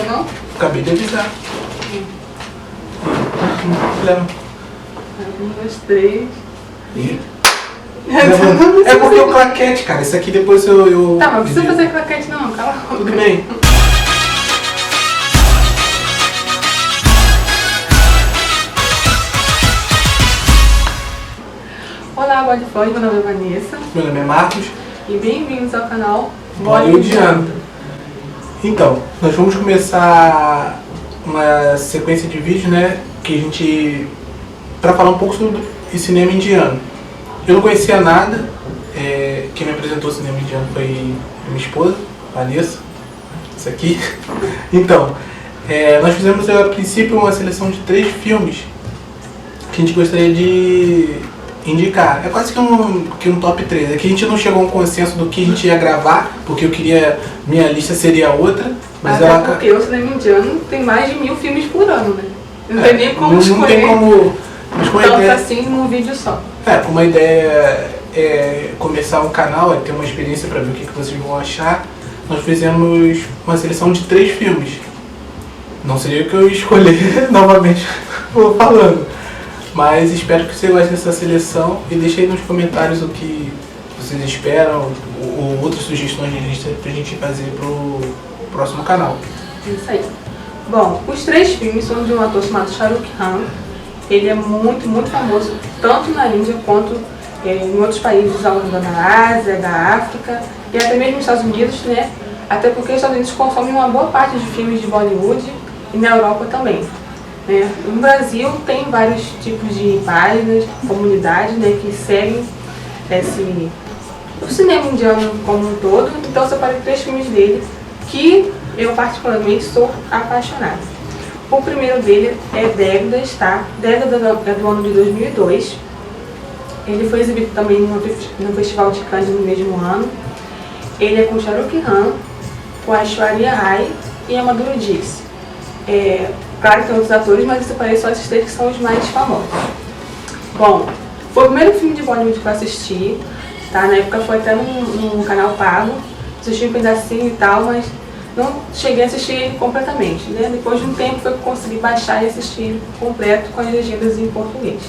ainda não? Acabei de avisar. Leva. 1, 2, 3. É porque o claquete, cara. Isso aqui depois eu... Tá, mas não precisa fazer claquete não, cala a boca. Tudo bem. Olá, Bodyfone, meu nome é Vanessa. Meu nome é Marcos. E bem-vindos ao canal Bollywoodiano. Então, nós vamos começar uma sequência de vídeos, né? Que a gente... Pra falar um pouco sobre o cinema indiano. Eu não conhecia nada. Quem me apresentou o cinema indiano foi minha esposa, Vanessa. Isso aqui. Então, nós fizemos a princípio uma seleção de 3 filmes que a gente gostaria de indicar. É quase que um top 3. Aqui a gente não chegou a um consenso do que a gente ia gravar, porque eu queria... Minha lista seria outra. Mas até porque o cinema indiano tem mais de 1000 filmes por ano, né? Não tem nem como escolher. Não tem como... Mas com a tanto ideia, assim num vídeo só. Com uma ideia começar um canal, ter uma experiência para ver o que vocês vão achar, nós fizemos uma seleção de 3 filmes. Não seria o que eu escolher novamente vou falando. Mas espero que você goste dessa seleção e deixe aí nos comentários o que vocês esperam ou outras sugestões de lista pra gente fazer pro próximo canal. Isso aí. Bom, os 3 filmes são de um ator chamado Shah Rukh Khan. Ele é muito, muito famoso, tanto na Índia quanto em outros países da Ásia, da África e até mesmo nos Estados Unidos, né? Até porque os Estados Unidos consomem uma boa parte de filmes de Bollywood e na Europa também. Né? No Brasil tem vários tipos de páginas, comunidades, né, que seguem o cinema indiano como um todo. Então eu separei 3 filmes dele que eu particularmente sou apaixonada. O primeiro dele é Devidas, tá? Devidas é do ano de 2002. Ele foi exibido também no Festival de Cannes no mesmo ano. Ele é com Shah Rukh Khan, com Aishwarya Rai e a Madhuri Dixit. Claro que tem outros atores, mas eu separei só esses 3 que são os mais famosos. Bom, foi o primeiro filme de Bollywood que eu assisti, tá? Na época foi até num canal pago. Assisti um pedacinho e tal, mas não cheguei a assistir ele completamente, né? Depois de um tempo foi que eu consegui baixar e assistir ele completo com as legendas em português.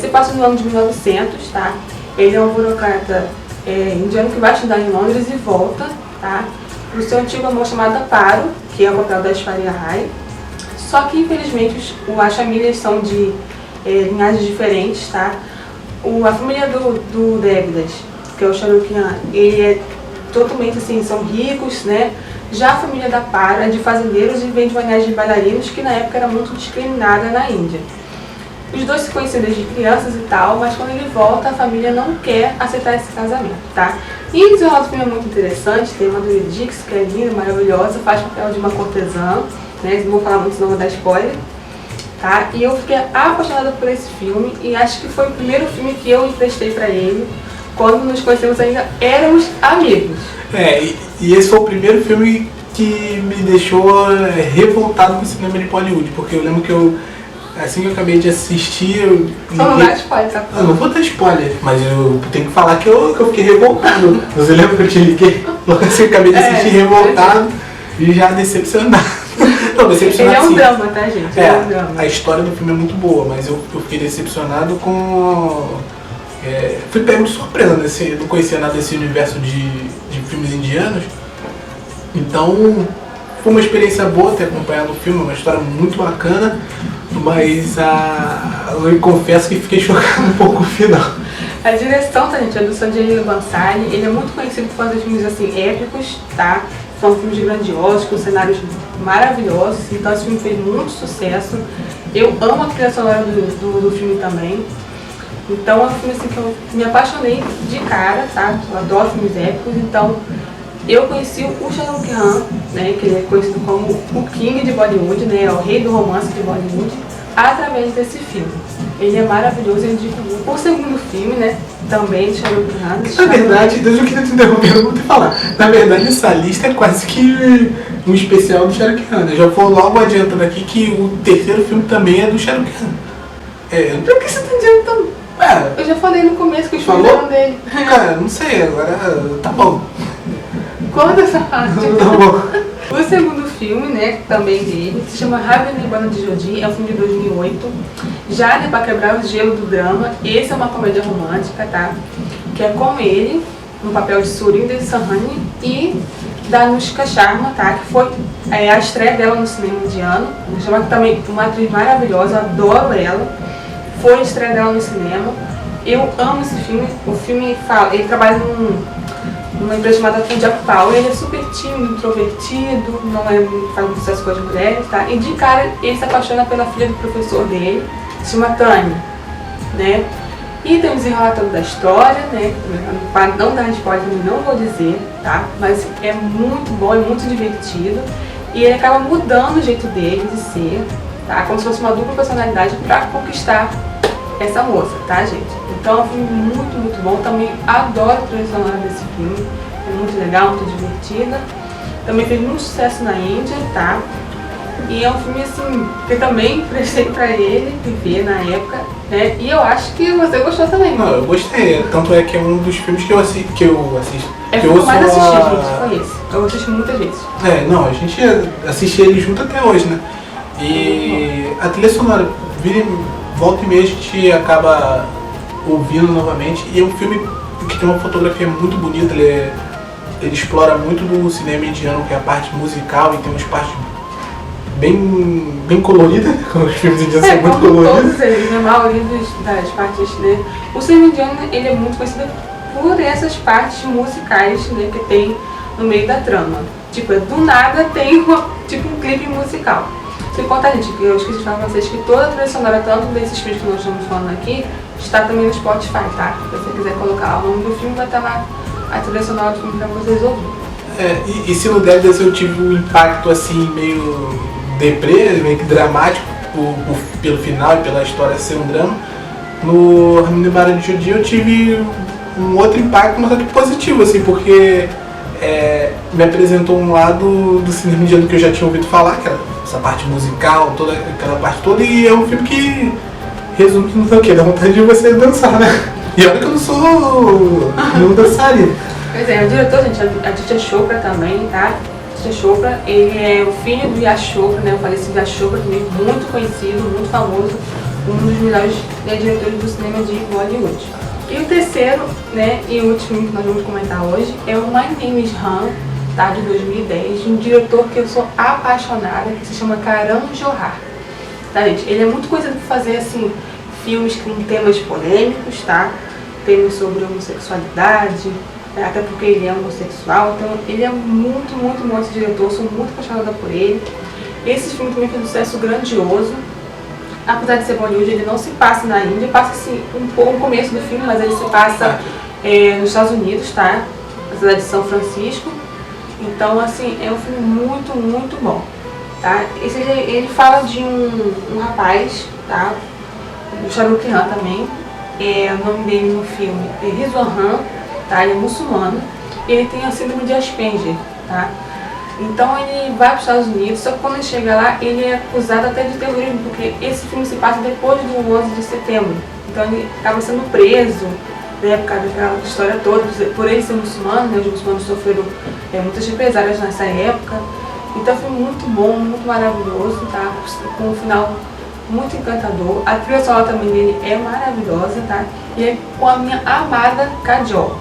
Se passa no ano de 1900, tá? Ele é um burocrata indiano que vai estudar em Londres e volta, tá? Para o seu antigo amor chamado Paro, que é o papel da Aishwarya Rai. Só que infelizmente as famílias são de linhagens diferentes, tá? A família do Devidas, que é o Shah Rukh Khan, ele é totalmente assim, são ricos, né? Já a família da Para é de fazendeiros e vem de uma linhagem de bailarinos que na época era muito discriminada na Índia. Os dois se conheciam desde crianças e tal, mas quando ele volta a família não quer aceitar esse casamento, tá? E o desenrolar do filme é muito interessante, tem uma Madhuri Dixit, que é linda, maravilhosa, faz papel de uma cortesã, né? Não vou falar muito, senão vou dar spoiler, tá? E eu fiquei apaixonada por esse filme e acho que foi o primeiro filme que eu emprestei pra ele. Quando nos conhecemos ainda éramos amigos. E esse foi o primeiro filme que me deixou revoltado com o cinema de Bollywood, porque eu lembro que assim que eu acabei de assistir... Só não dá spoiler, tá? Eu não vou dar spoiler, mas eu tenho que falar que eu fiquei revoltado. Você lembra que eu te liguei? Assim eu acabei de assistir revoltado e já decepcionado. Não, decepcionado. Ele é um drama, tá, gente? É um drama. A história do filme é muito boa, mas eu fiquei decepcionado com... fui pego de surpresa, não conhecia nada desse universo de filmes indianos. Então foi uma experiência boa ter acompanhado o filme, uma história muito bacana, mas eu confesso que fiquei chocado um pouco com o final. A direção, tá, gente, é do Sanjay Bansali. Ele é muito conhecido por fazer filmes assim épicos, tá? São filmes grandiosos, com cenários maravilhosos, então esse filme fez muito sucesso. Eu amo a trilha sonora do filme também. Então é um filme assim que eu me apaixonei de cara, tá? Eu adoro filmes épicos, então eu conheci o Shah Rukh Khan, né? Que ele é conhecido como o King de Bollywood, né? O rei do romance de Bollywood, através desse filme. Ele é maravilhoso, eu indico o segundo filme, né? Também de Shah Rukh Khan. Na verdade, Deus, eu queria te interromper, eu vou te falar. Na verdade, essa lista é quase que um especial do Shah Rukh Khan. Eu já vou logo adiantando aqui que o terceiro filme também é do Shah Rukh Khan. Por que você tá adiantando? Eu já falei no começo que os filmes eram dele. Cara, não sei, agora tá bom. Corta essa parte. Tá bom. O segundo filme, né, também dele, se chama Raven Nibbana de Jodi, é um filme de 2008. Já, né, pra quebrar o gelo do drama, esse é uma comédia romântica, tá? Que é com ele, no papel de Surinder Sahni, e da Anushka Sharma, tá? Que foi a estreia dela no cinema indiano. Chama também uma atriz maravilhosa, adoro ela. Foi a estreia dela no cinema. Eu amo esse filme. O filme fala, ele trabalha numa empresa chamada Punjab Power. Ele é super tímido, introvertido, não faz muito sucesso com as mulheres, tá? E de cara ele se apaixona pela filha do professor dele, se chama Tânia, né? E tem o desenrolamento da história, né? Para não dar spoiler, eu não vou dizer, tá? Mas é muito bom, é muito divertido. E ele acaba mudando o jeito dele de ser, tá? Como se fosse uma dupla personalidade para conquistar essa moça, tá, gente? Então é um filme muito, muito bom. Também adoro a trilha sonora desse filme. É muito legal, muito divertida. Também fez muito sucesso na Índia, tá? E é um filme assim, que eu também prestei pra ele ver na época, né? E eu acho que você gostou também. Não, eu gostei. Tanto é que é um dos filmes que eu assisto. É o que eu mais assisti, gente, foi esse. Eu assisti muitas vezes. Não, a gente assiste ele junto até hoje, né? E a trilha sonora, volta e meia a gente acaba ouvindo novamente. E é um filme que tem uma fotografia muito bonita, ele explora muito do cinema indiano, que é a parte musical, e tem umas partes bem coloridas, os filmes indianos são muito coloridos. Todos eles, a maioria das partes, né? O cinema indiano, ele é muito conhecido por essas partes musicais, né, que tem no meio da trama. Tipo, do nada tem um clipe musical. Sem contar, gente, que eu esqueci de falar pra vocês que toda a trilha sonora, tanto desses filmes que nós estamos falando aqui, está também no Spotify, tá? Se você quiser colocar o nome do filme, vai estar lá a trilha sonora do filme pra vocês ouvirem. E se no Deadless eu tive um impacto assim, meio deprê, meio que dramático, pelo final e pela história ser um drama, no Raven Nibbana de Jodi eu tive um outro impacto, mas outro positivo, assim, porque me apresentou um lado do cinema indiano que eu já tinha ouvido falar, que era essa parte musical, toda aquela parte toda, e é um filme que resume que não sei o que, dá vontade de você dançar, né? E olha que eu não sou nenhum dançarino. Pois é, o diretor, gente, a Aditya Chopra também, tá? Aditya Chopra, ele é o filho do Yash Chopra, né? O falecido Yash Chopra, também muito conhecido, muito famoso, um dos melhores diretores do cinema de Bollywood. E o terceiro, né, e o último filme que nós vamos comentar hoje é o My Name is Han, tá, de 2010, de um diretor que eu sou apaixonada, que se chama Karan Johar. Tá, gente? Ele é muito conhecido por fazer, assim, filmes com temas polêmicos, tá? Temas sobre homossexualidade, até porque ele é homossexual, então ele é muito, muito bom esse diretor, sou muito apaixonada por ele. Esse filme também fez um sucesso grandioso. Apesar de ser Bollywood, ele não se passa na Índia, passa assim, um começo do filme, mas ele se passa nos Estados Unidos, tá? Na cidade de São Francisco. Então, assim, é um filme muito, muito bom, tá? Ele fala de um rapaz, tá? O Shah Rukh Khan também. O nome dele no filme é Rizwan Han, tá? Ele é muçulmano. E ele tem a síndrome de Asperger, tá? Então ele vai para os Estados Unidos, só que quando ele chega lá, ele é acusado até de terrorismo, porque esse filme se passa depois do 11 de setembro. Então ele acaba sendo preso, né, por causa daquela história toda, por ele ser muçulmano, né, os muçulmanos sofreram muitas represálias nessa época. Então foi muito bom, muito maravilhoso, tá? Com um final muito encantador. A trilha sonora também dele é maravilhosa, tá? E é com a minha amada Kajol.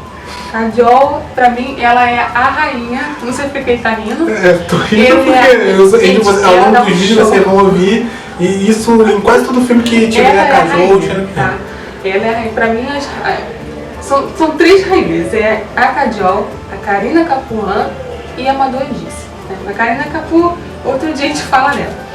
Kajol, pra mim, ela é a rainha. Não sei porque ele tá rindo. Tô rindo porque ao longo dos vídeos vocês vão ouvir. E isso em quase todo filme que tiver a Kajol. Tá? Ela é a rainha. Pra mim, são três rainhas. É a Kajol, a Kareena Kapoor e a Madhuri. A Kareena Kapoor, outro dia a gente fala dela.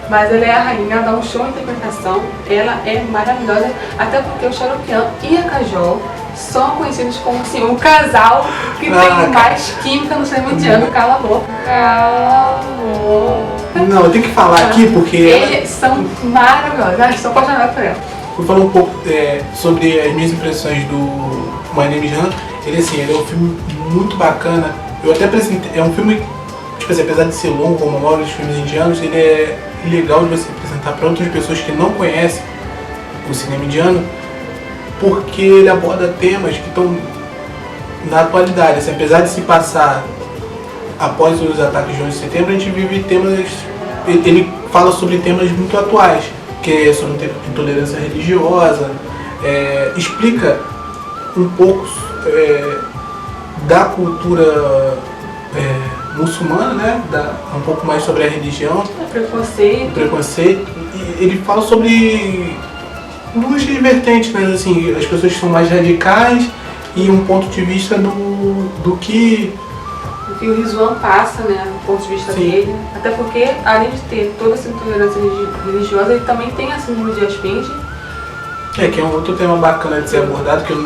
Mas ela é a rainha, ela dá um show de interpretação. Ela é maravilhosa. Até porque o Shah Rukh Khan e a Kajol são conhecidos como assim, um casal que tem mais química no cinema indiano. Cala a boca. Cala a boca. Não, eu tenho que falar aqui porque... Eles são maravilhosos. Eu estou apaixonada por ela. Vou falar um pouco sobre as minhas impressões do My Name is Han. Ele é um filme muito bacana. Eu até apresentei... É um filme, tipo assim, apesar de ser longo, como a maioria dos filmes indianos, ele é legal de você apresentar para outras pessoas que não conhecem o cinema indiano, porque ele aborda temas que estão na atualidade, assim, apesar de se passar após os ataques de 11 de setembro, a gente vive temas, ele fala sobre temas muito atuais, que é sobre intolerância religiosa, explica um pouco da cultura muçulmana, né? Um pouco mais sobre a religião, preconceito. E ele fala sobre duas vertentes, né? Assim, as pessoas que são mais radicais e um ponto de vista do que o Rizwan passa, né, do ponto de vista dele. Até porque, além de ter toda essa intolerância religiosa, ele também tem a síndrome de Asperger. Que é um outro tema bacana de ser abordado, que eu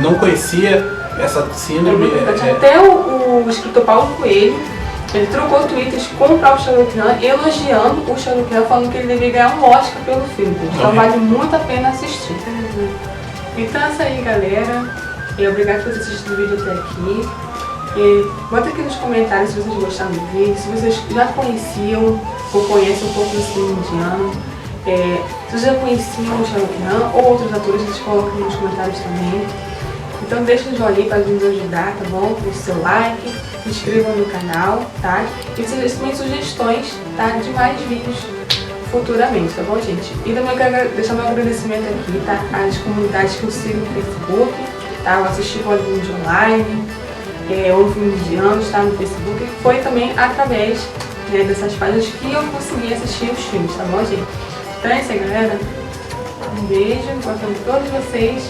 não conhecia essa síndrome. Até o escritor Paulo Coelho, ele trocou tweets com o próprio Shahrukh Khan, elogiando o Shahrukh Khan, falando que ele deveria ganhar um Oscar pelo filme. Então vale muito a pena assistir. Então é isso aí, galera. Obrigado por ter assistido o vídeo até aqui. Bota aqui nos comentários se vocês gostaram do vídeo, se vocês já conheciam ou conhecem um pouco do cinema indiano, se vocês já conheciam o Shahrukh Khan ou outros atores, vocês colocam nos comentários também. Então deixa um joinha para nos ajudar, tá bom? Deixe seu like, se inscrevam no canal, tá? E vocês também sugestões, tá? De mais vídeos futuramente, tá bom, gente? E também eu quero deixar meu agradecimento aqui, tá? Às comunidades que eu sigo no Facebook, tá? Eu assisti Bollywood online, ou filmes indianos, tá? No Facebook. Foi também através, né, dessas páginas que eu consegui assistir os filmes, tá bom, gente? Então é isso aí, galera. Um beijo, gosto de todos vocês.